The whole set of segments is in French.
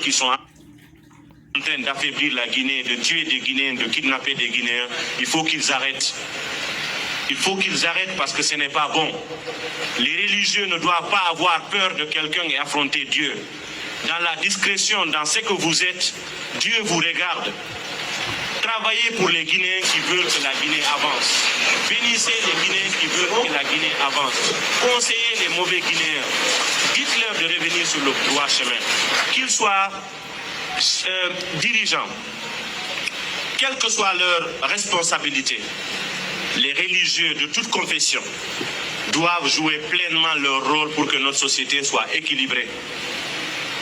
qui sont en train d'affaiblir la Guinée, de tuer des Guinéens, de kidnapper des Guinéens, il faut qu'ils arrêtent. Il faut qu'ils arrêtent parce que ce n'est pas bon. Les religieux ne doivent pas avoir peur de quelqu'un et affronter Dieu. Dans la discrétion, dans ce que vous êtes, Dieu vous regarde. Travaillez pour les Guinéens qui veulent que la Guinée avance. Bénissez les Guinéens qui veulent que la Guinée avance. Conseillez les mauvais Guinéens. Dites-leur de revenir sur le droit chemin. Qu'ils soient dirigeants, quelle que soit leur responsabilité, les religieux de toute confession doivent jouer pleinement leur rôle pour que notre société soit équilibrée.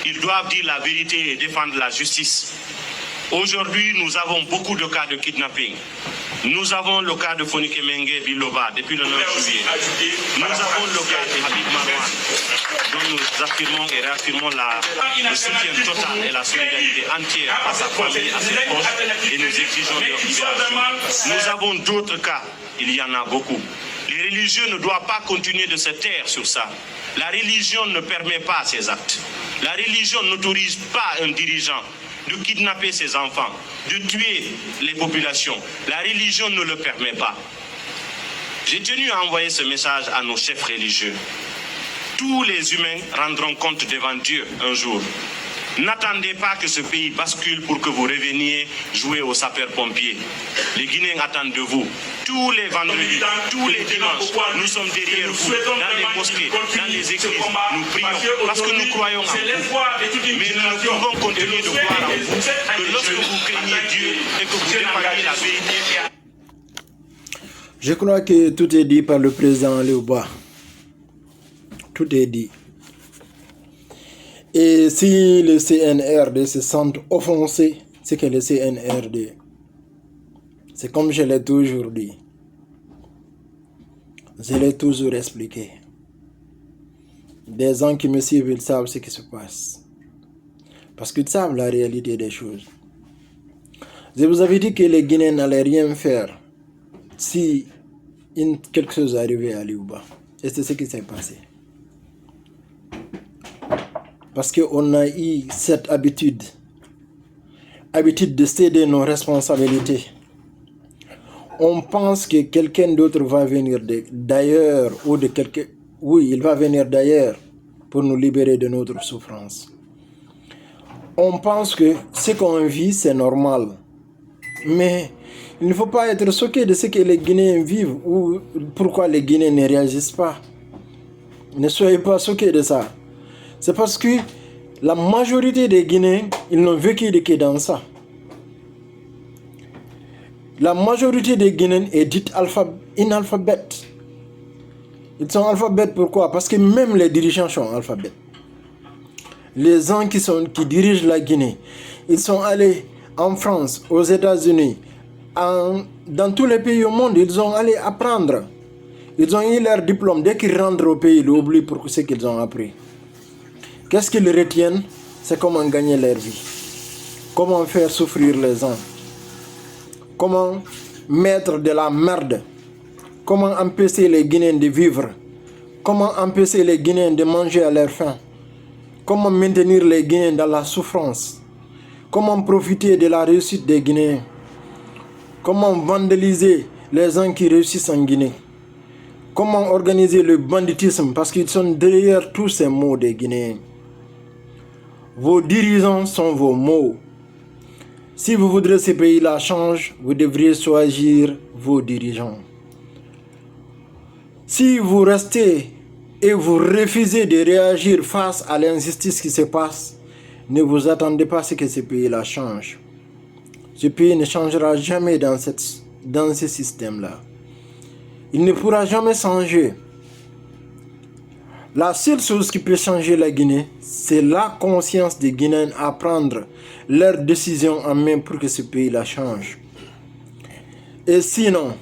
Ils doivent dire la vérité et défendre la justice. Aujourd'hui, nous avons beaucoup de cas de kidnapping. Nous avons le cas de Fonike Mengue Biloba depuis le 9 juillet. Nous avons le cas de Habib Marouane, dont nous affirmons et réaffirmons le soutien total et la solidarité entière à sa famille, à ses proches, et nous exigeons leur libération. Nous avons d'autres cas, il y en a beaucoup. Les religieux ne doivent pas continuer de se taire sur ça. La religion ne permet pas ces actes. La religion n'autorise pas un dirigeant de kidnapper ses enfants, de tuer les populations. La religion ne le permet pas. J'ai tenu à envoyer ce message à nos chefs religieux. Tous les humains rendront compte devant Dieu un jour. N'attendez pas que ce pays bascule pour que vous reveniez jouer aux sapeurs-pompiers. Les Guinéens attendent de vous. Tous les vendredis, tous les dimanches, nous sommes derrière vous, dans les mosquées, dans les églises. Nous prions parce que nous croyons en vous. Mais nous pouvons continuer de croire en vous que lorsque vous craignez Dieu et que vous défendez la vérité. Je crois que tout est dit par le président Léoba. Tout est dit. Et si le CNRD se sent offensé, c'est que le CNRD, c'est comme je l'ai toujours dit, je l'ai toujours expliqué. Des gens qui me suivent, ils savent ce qui se passe. Parce qu'ils savent la réalité des choses. Je vous avais dit que les Guinéens n'allaient rien faire si quelque chose arrivait à Liouba. Et c'est ce qui s'est passé. Parce qu'on a eu cette habitude de céder nos responsabilités. On pense que quelqu'un d'autre va venir d'ailleurs ou de quelqu'un. Oui, il va venir d'ailleurs pour nous libérer de notre souffrance. On pense que ce qu'on vit, c'est normal. Mais il ne faut pas être choqué de ce que les Guinéens vivent ou pourquoi les Guinéens ne réagissent pas. Ne soyez pas choqués de ça. C'est parce que la majorité des Guinéens, ils n'ont vécu que dans ça. La majorité des Guinéens est dite inalphabète. Ils sont alphabètes pourquoi? Parce que même les dirigeants sont alphabètes. Les gens qui dirigent la Guinée, ils sont allés en France, aux États-Unis, dans tous les pays au monde, ils ont allé apprendre. Ils ont eu leur diplôme. Dès qu'ils rentrent au pays, ils oublient pour ce qu'ils ont appris. Qu'est-ce qu'ils retiennent? C'est comment gagner leur vie. Comment faire souffrir les gens. Comment mettre de la merde. Comment empêcher les Guinéens de vivre. Comment empêcher les Guinéens de manger à leur faim. Comment maintenir les Guinéens dans la souffrance. Comment profiter de la réussite des Guinéens. Comment vandaliser les gens qui réussissent en Guinée. Comment organiser le banditisme parce qu'ils sont derrière tous ces mots des Guinéens. Vos dirigeants sont vos mots. Si vous voudrez que ce pays-là change, vous devriez choisir vos dirigeants. Si vous restez et vous refusez de réagir face à l'injustice qui se passe, ne vous attendez pas à ce que ce pays-là change. Ce pays ne changera jamais dans ce système-là. Il ne pourra jamais changer. La seule chose qui peut changer la Guinée, c'est la conscience des Guinéens à prendre leurs décisions en main pour que ce pays-là change. Et sinon,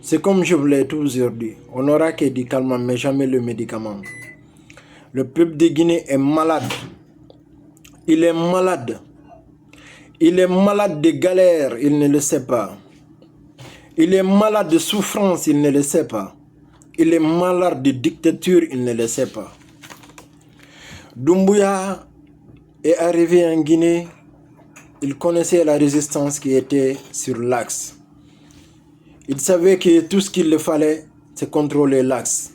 c'est comme je vous l'ai toujours dit, on n'aura que du calmant, mais jamais le médicament. Le peuple de Guinée est malade. Il est malade. Il est malade de galère, il ne le sait pas. Il est malade de souffrance, il ne le sait pas. Il est malade de dictature, il ne le sait pas. Doumbouya est arrivé en Guinée, il connaissait la résistance qui était sur l'axe. Il savait que tout ce qu'il le fallait, c'est contrôler l'axe.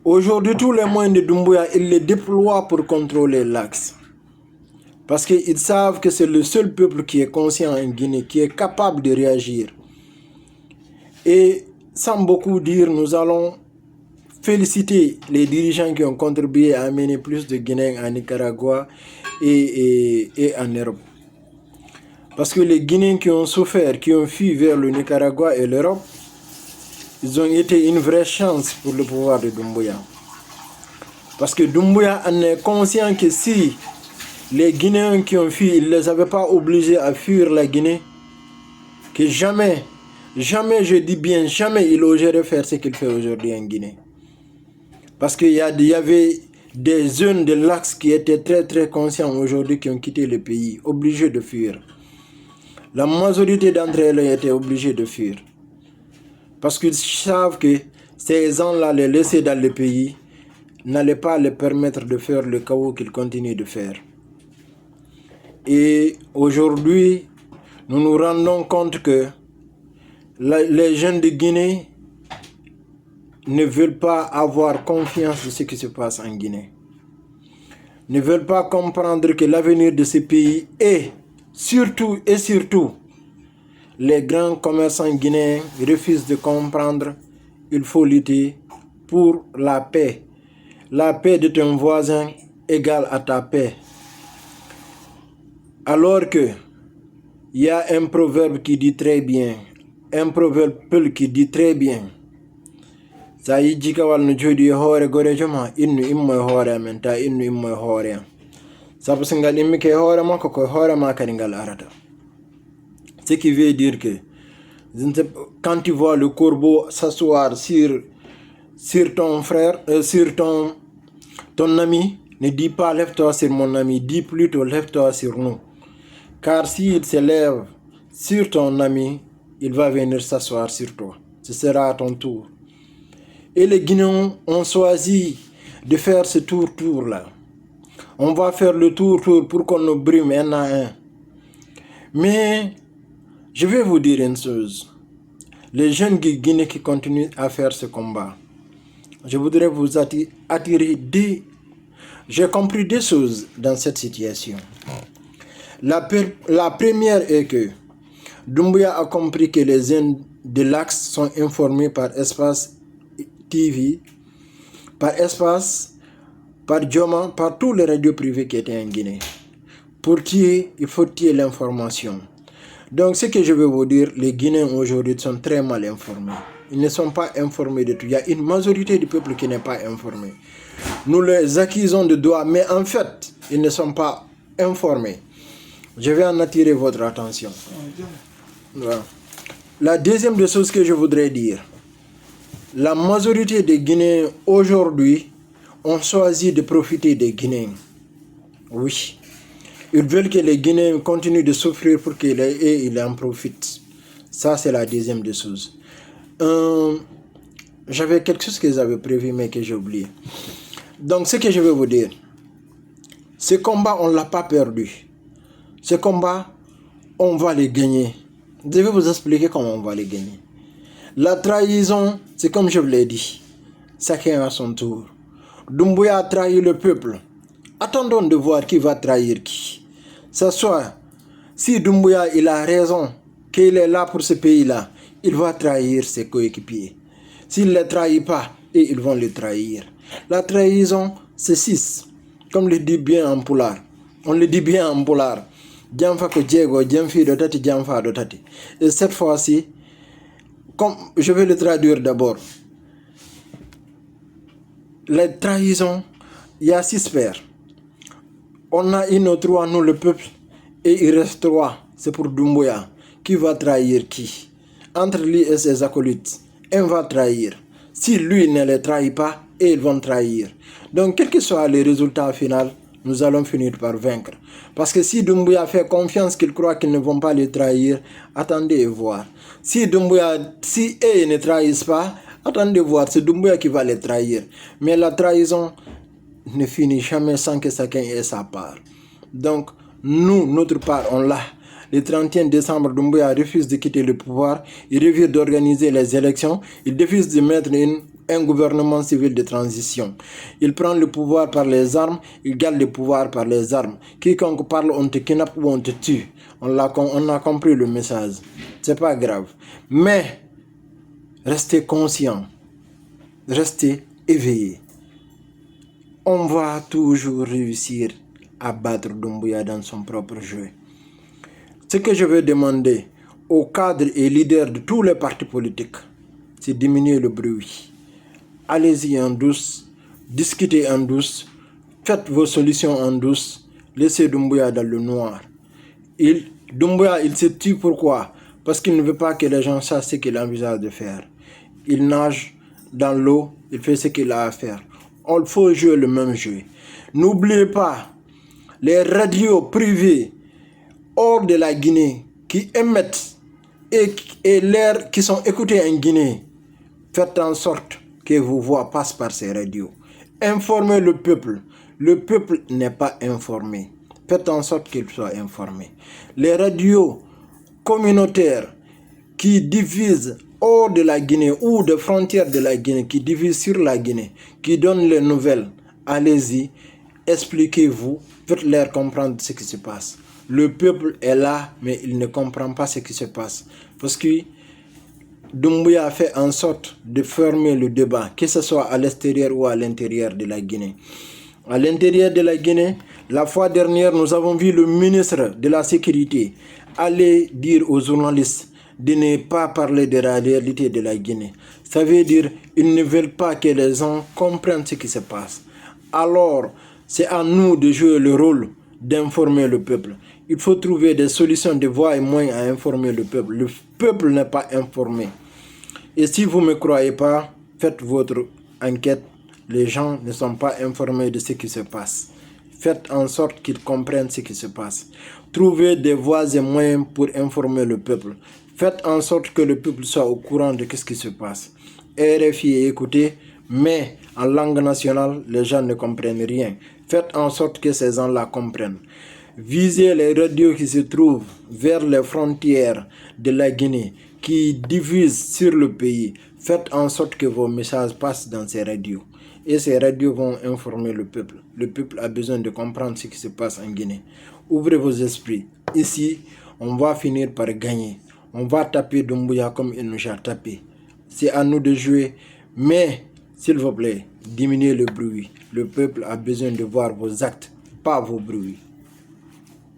Aujourd'hui, tous les moyens de Doumbouya, il les déploie pour contrôler l'axe. Parce qu'ils savent que c'est le seul peuple qui est conscient en Guinée, qui est capable de réagir. Et sans beaucoup dire, nous allons féliciter les dirigeants qui ont contribué à amener plus de Guinéens en Nicaragua et en Europe. Parce que les Guinéens qui ont souffert, qui ont fui vers le Nicaragua et l'Europe, ils ont été une vraie chance pour le pouvoir de Doumbouya. Parce que Doumbouya en est conscient que si les Guinéens qui ont fui, il ne les avait pas obligés à fuir la Guinée, que jamais, je dis bien jamais, il oserait faire ce qu'il fait aujourd'hui en Guinée. Parce qu'il y avait des jeunes de l'axe qui étaient très très conscients aujourd'hui, qui ont quitté le pays, obligés de fuir. La majorité d'entre elles étaient obligées de fuir. Parce qu'ils savent que ces gens-là, les laisser dans le pays, n'allaient pas les permettre de faire le chaos qu'ils continuent de faire. Et aujourd'hui, nous nous rendons compte que les jeunes de Guinée ne veulent pas avoir confiance de ce qui se passe en Guinée. Ne veulent pas comprendre que l'avenir de ce pays est surtout, les grands commerçants guinéens refusent de comprendre. Il faut lutter pour la paix. La paix de ton voisin égale à ta paix. Alors que il y a un proverbe qui dit très bien, un proverbe qui dit très bien. Ça y dit kawal no jodi hore gore joma innu immo hore amen ta innu immo hore am. Sabu singal immi ke hore makko ko hore ma kadi ngal arata. Ce qui veut dire que quand tu vois le corbeau s'asseoir sur ton frère, sur ton ami, ne dis pas lève-toi sur mon ami, dis plutôt lève-toi sur nous. Car s'il se lève sur ton ami, il va venir s'asseoir sur toi. Ce sera à ton tour. Et les Guinéens ont choisi de faire ce tour-là. On va faire le tour pour qu'on nous brime un à un. Mais je vais vous dire une chose. Les jeunes Guinéens qui continuent à faire ce combat, je voudrais vous attirer deux. J'ai compris deux choses dans cette situation. La première est que Doumbouya a compris que les jeunes de l'Axe sont informés par Espace TV, par Espace, par Dioma, par tous les radios privés qui étaient en Guinée. Pour tuer, il faut tuer l'information. Donc, ce que je veux vous dire, les Guinéens aujourd'hui sont très mal informés. Ils ne sont pas informés de tout. Il y a une majorité du peuple qui n'est pas informé. Nous les accusons de droit, mais en fait, ils ne sont pas informés. Je vais en attirer votre attention. Voilà. La deuxième des choses que je voudrais dire, la majorité des Guinéens aujourd'hui ont choisi de profiter des Guinéens. Oui. Ils veulent que les Guinéens continuent de souffrir pour qu'ils en profitent. Ça, c'est la deuxième des choses. J'avais quelque chose que j'avais prévu, mais que j'ai oublié. Donc, ce que je veux vous dire, ce combat, on ne l'a pas perdu. Ce combat, on va le gagner. Je vais vous expliquer comment on va le gagner. La trahison, c'est comme je vous l'ai dit. Chacun à son tour. Doumbouya a trahi le peuple. Attendons de voir qui va trahir qui. Ça soit, si Doumbouya il a raison, qu'il est là pour ce pays-là, il va trahir ses coéquipiers. S'il ne les trahit pas, et ils vont le trahir. La trahison, c'est 6. Comme le dit bien en poulard. On le dit bien en poulard. Djamfa ko djego, djamfi dotati, djamfa dotati. Et cette fois-ci, comme je vais le traduire d'abord. Les trahisons, il y a 6 pères. On a une ou 3, nous le peuple, et il reste 3. C'est pour Doumbouya. Qui va trahir qui? Entre lui et ses acolytes, un va trahir. Si lui ne les trahit pas, et ils vont trahir. Donc, quel que soit le résultat final, nous allons finir par vaincre. Parce que si Doumbouya fait confiance qu'ils croient qu'ils ne vont pas les trahir, attendez et voir. Si eux ne trahissent pas, attendez voir, c'est Doumbouya qui va les trahir. Mais la trahison ne finit jamais sans que chacun ait sa part. Donc, nous, notre part, on l'a. Le 31 décembre, Doumbouya refuse de quitter le pouvoir, il refuse d'organiser les élections, il refuse de mettre un gouvernement civil de transition. Il prend le pouvoir par les armes, il garde le pouvoir par les armes. Quiconque parle, on te kidnappe ou on te tue. On a compris le message. C'est pas grave. Mais, restez conscients, restez éveillés. On va toujours réussir à battre Doumbouya dans son propre jeu. Ce que je veux demander aux cadres et leaders de tous les partis politiques, c'est diminuer le bruit. Allez-y en douce, discutez en douce, faites vos solutions en douce, laissez Doumbouya dans le noir. Doumbouya, il se tue pourquoi? Parce qu'il ne veut pas que les gens sachent ce qu'il envisage de faire. Il nage dans l'eau, il fait ce qu'il a à faire. Il faut jouer le même jeu. N'oubliez pas, les radios privées hors de la Guinée qui émettent et l'air qui sont écoutés en Guinée, faites en sorte que vos voix passent par ces radios. Informez le peuple. Le peuple n'est pas informé. Faites en sorte qu'il soit informé. Les radios communautaires qui diffusent hors de la Guinée ou des frontières de la Guinée, qui diffusent sur la Guinée, qui donnent les nouvelles, allez-y, expliquez-vous, faites-leur comprendre ce qui se passe. Le peuple est là, mais il ne comprend pas ce qui se passe. Parce que Doumbouya a fait en sorte de fermer le débat, que ce soit à l'extérieur ou à l'intérieur de la Guinée. À l'intérieur de la Guinée, la fois dernière, nous avons vu le ministre de la Sécurité aller dire aux journalistes de ne pas parler de la réalité de la Guinée. Ça veut dire qu'ils ne veulent pas que les gens comprennent ce qui se passe. Alors, c'est à nous de jouer le rôle d'informer le peuple. Il faut trouver des solutions, des voies et moyens à informer le peuple. Le peuple n'est pas informé. Et si vous ne me croyez pas, faites votre enquête. Les gens ne sont pas informés de ce qui se passe. Faites en sorte qu'ils comprennent ce qui se passe. Trouvez des voies et moyens pour informer le peuple. Faites en sorte que le peuple soit au courant de ce qui se passe. RFI est écouté, mais en langue nationale, les gens ne comprennent rien. Faites en sorte que ces gens-là comprennent. Visez les radios qui se trouvent vers les frontières de la Guinée, qui diffusent sur le pays. Faites en sorte que vos messages passent dans ces radios. Et ces radios vont informer le peuple. Le peuple a besoin de comprendre ce qui se passe en Guinée. Ouvrez vos esprits. Ici, on va finir par gagner. On va taper Doumbouya comme il nous a tapé. C'est à nous de jouer. Mais, s'il vous plaît, diminuez le bruit. Le peuple a besoin de voir vos actes, pas vos bruits.